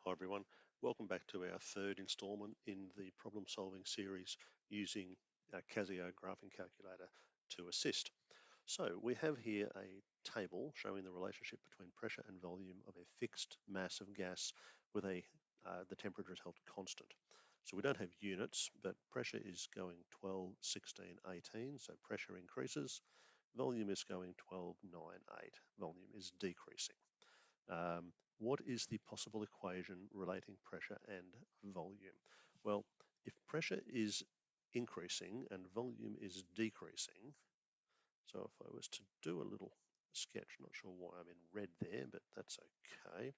Hi everyone, welcome back to our third installment in the problem solving series using Casio graphing calculator to assist. So we have here a table showing the relationship between pressure and volume of a fixed mass of gas with the temperature is held constant. So we don't have units, but pressure is going 12, 16, 18, so pressure increases. Volume is going 12, 9, 8. Volume is decreasing. What is the possible equation relating pressure and volume? Well, if pressure is increasing and volume is decreasing, so if I was to do a little sketch, not sure why I'm in red there, but that's okay.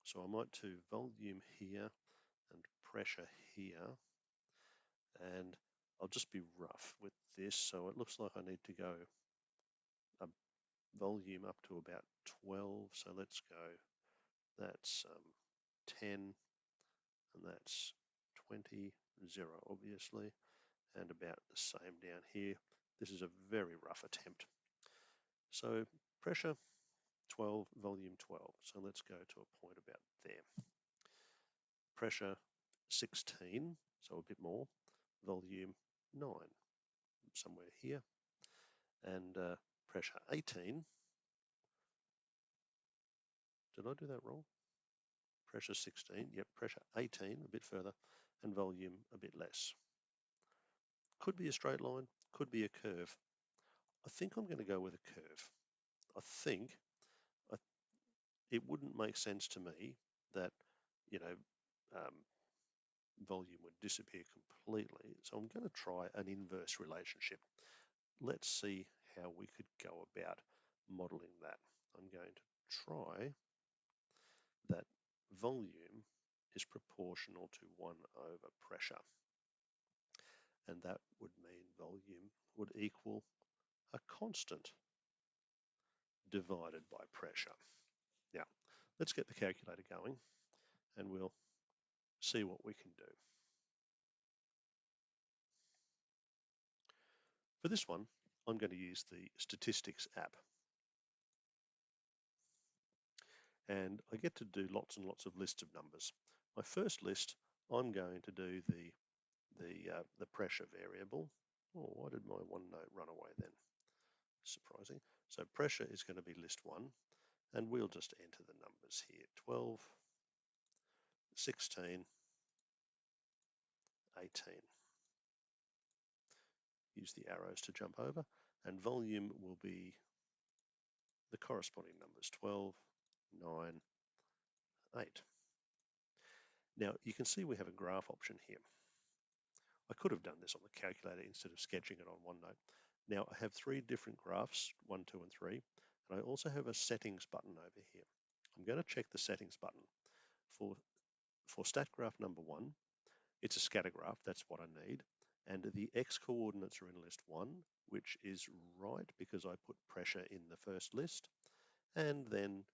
So I might do volume here and pressure here, and I'll just be rough with this. So it looks like I need to go a volume up to about 12. So let's go, that's 10, and that's 20, 0 obviously, and about the same down here. This is a very rough attempt. So pressure 12, volume 12. So let's go to a point about there. Pressure 16, so a bit more. Volume 9, somewhere here. And pressure 18. Did I do that wrong? Pressure 16, yep, pressure 18, a bit further, and volume a bit less. Could be a straight line, could be a curve. I think I'm going to go with a curve. I think it wouldn't make sense to me that, you know, volume would disappear completely. So I'm going to try an inverse relationship. Let's see how we could go about modeling that. I'm going to try that volume is proportional to 1 over pressure. And that would mean volume would equal a constant divided by pressure. Now, let's get the calculator going and we'll see what we can do. For this one, I'm going to use the statistics app. And I get to do lots and lots of lists of numbers. My first list, I'm going to do the pressure variable. Oh, why did my OneNote run away then? Surprising. So pressure is going to be list 1, and we'll just enter the numbers here. 12, 16, 18. Use the arrows to jump over, and volume will be the corresponding numbers, 12, 9, 8. Now you can see we have a graph option here. I could have done this on the calculator instead of sketching it on OneNote. Now I have 3 different graphs, 1, 2, and 3, and I also have a settings button over here. I'm going to check the settings button. For stat graph number 1, it's a scatter graph, that's what I need, and the x coordinates are in list 1, which is right because I put pressure in the first list, and then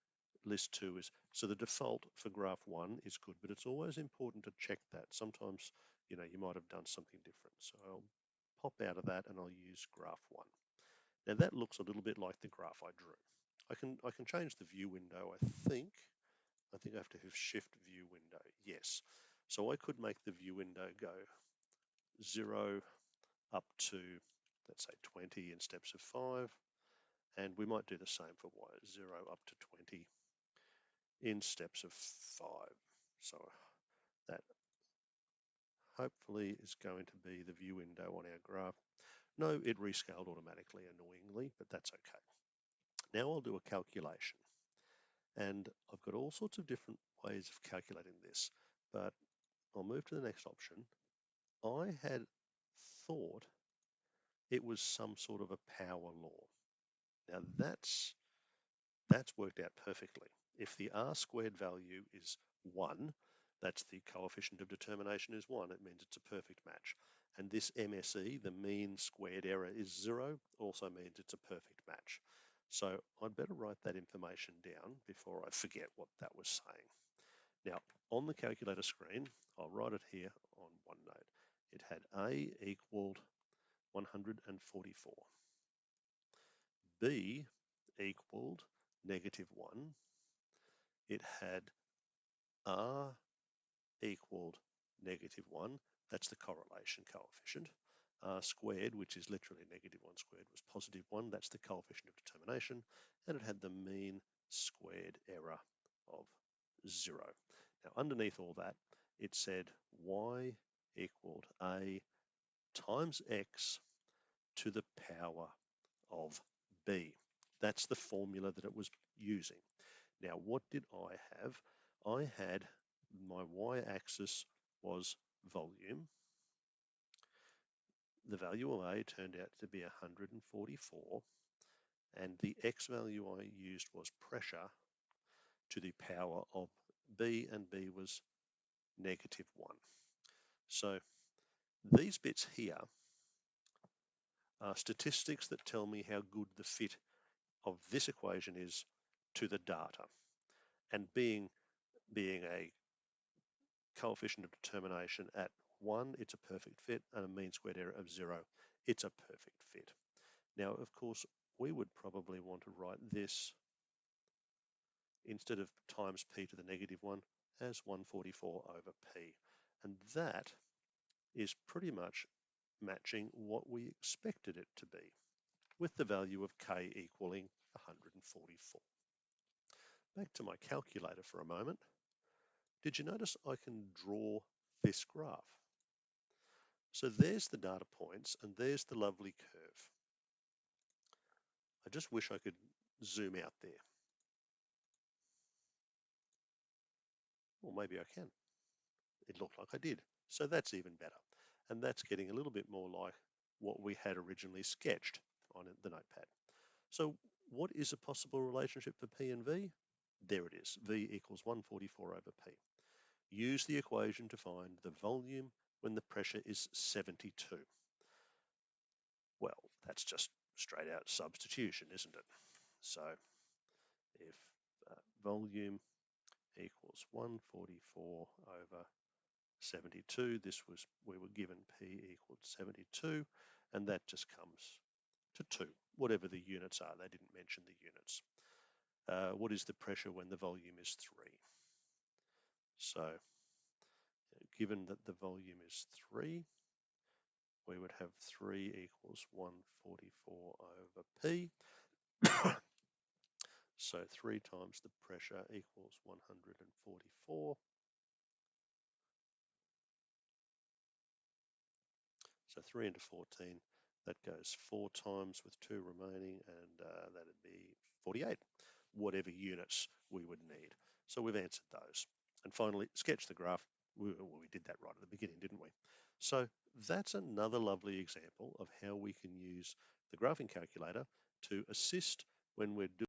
list 2 is, so the default for graph 1 is good, but it's always important to check that. Sometimes, you might have done something different. So I'll pop out of that and I'll use graph 1. Now that looks a little bit like the graph I drew. I can change the view window, I think. I have to have shift view window, yes. So I could make the view window go 0 up to, let's say 20 in steps of 5. And we might do the same for y, 0 up to 20 in steps of 5. So that hopefully is going to be the view window on our graph. No, it rescaled automatically, annoyingly, but that's okay. Now I'll do a calculation. And I've got all sorts of different ways of calculating this, but I'll move to the next option. I had thought it was some sort of a power law. Now that's worked out perfectly. If the R squared value is 1, that's the coefficient of determination is 1. It means it's a perfect match. And this MSE, the mean squared error, is 0, also means it's a perfect match. So I'd better write that information down before I forget what that was saying. Now, on the calculator screen, I'll write it here on OneNote. It had A equaled 144. B equaled -1. It had R equaled -1, that's the correlation coefficient. R squared, which is literally -1 squared, was +1, that's the coefficient of determination, and it had the mean squared error of 0. Now, underneath all that, it said y equaled a times x to the power of b. That's the formula that it was using. Now, what did I have? I had my y-axis was volume. The value of A turned out to be 144, and the x value I used was pressure to the power of B, and B was -1. So these bits here are statistics that tell me how good the fit of this equation is to the data. And being a coefficient of determination at 1, it's a perfect fit, and a mean squared error of 0, it's a perfect fit. Now, of course, we would probably want to write this instead of times p to the -1 as 144 over p. And that is pretty much matching what we expected it to be, with the value of k equaling 144. Back to my calculator for a moment. Did you notice I can draw this graph? So there's the data points, and there's the lovely curve. I just wish I could zoom out there. Or maybe I can. It looked like I did. So that's even better. And that's getting a little bit more like what we had originally sketched on the notepad. So what is a possible relationship for P and V? There it is, V equals 144 over P. Use the equation to find the volume when the pressure is 72. Well, that's just straight out substitution, isn't it? So if volume equals 144 over 72, we were given P equaled 72, and that just comes to 2, whatever the units are. They didn't mention the units. What is the pressure when the volume is 3? So given that the volume is 3, we would have 3 equals 144 over P. So 3 times the pressure equals 144. So 3 into 14, that goes 4 times with 2 remaining, and that'd be 48, whatever units we would need. So we've answered those. And finally, sketch the graph. We did that right at the beginning, didn't we? So that's another lovely example of how we can use the graphing calculator to assist when we're doing